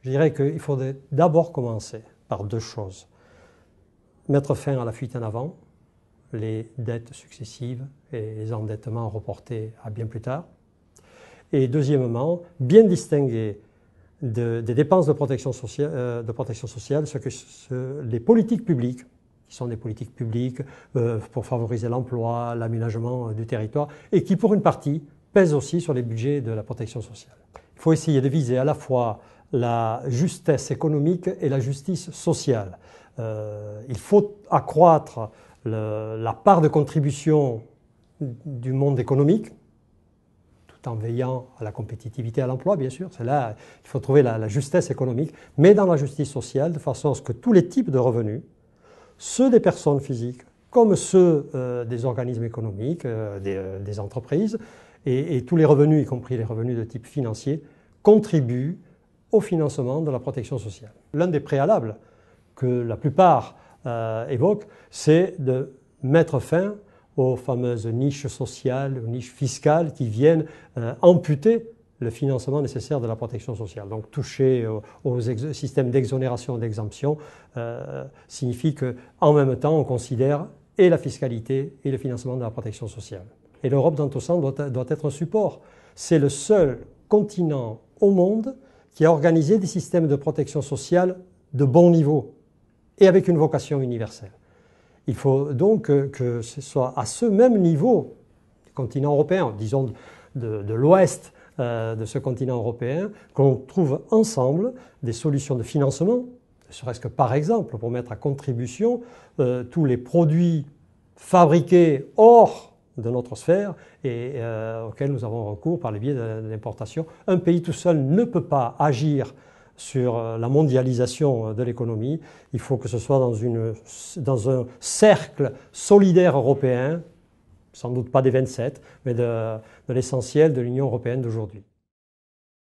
Je dirais qu'il faudrait d'abord commencer par deux choses. Mettre fin à la fuite en avant, les dettes successives et les endettements reportés à bien plus tard. Et deuxièmement, bien distinguer des dépenses de protection sociale, les politiques publiques, qui sont des politiques publiques pour favoriser l'emploi, l'aménagement du territoire, et qui pour une partie pèsent aussi sur les budgets de la protection sociale. Il faut essayer de viser à la fois la justesse économique et la justice sociale. Il faut accroître la part de contribution du monde économique, tout en veillant à la compétitivité et à l'emploi, bien sûr. C'est là qu'il faut trouver la justesse économique, mais dans la justice sociale, de façon à ce que tous les types de revenus, ceux des personnes physiques comme ceux des organismes économiques, des entreprises, et tous les revenus, y compris les revenus de type financier, contribuent au financement de la protection sociale. L'un des préalables que la plupart évoquent, c'est de mettre fin aux fameuses niches sociales, aux niches fiscales qui viennent amputer le financement nécessaire de la protection sociale. Donc toucher aux systèmes d'exonération et d'exemption signifie qu'en même temps on considère et la fiscalité et le financement de la protection sociale. Et l'Europe dans tout ça doit être un support. C'est le seul continent au monde qui a organisé des systèmes de protection sociale de bon niveau et avec une vocation universelle. Il faut donc que ce soit à ce même niveau du continent européen, disons de l'ouest de ce continent européen, qu'on trouve ensemble des solutions de financement, ne serait-ce que par exemple pour mettre à contribution tous les produits fabriqués hors de notre sphère et auxquels nous avons recours par le biais de l'importation. Un pays tout seul ne peut pas agir sur la mondialisation de l'économie. Il faut que ce soit dans un cercle solidaire européen, sans doute pas des 27, mais de l'essentiel de l'Union européenne d'aujourd'hui.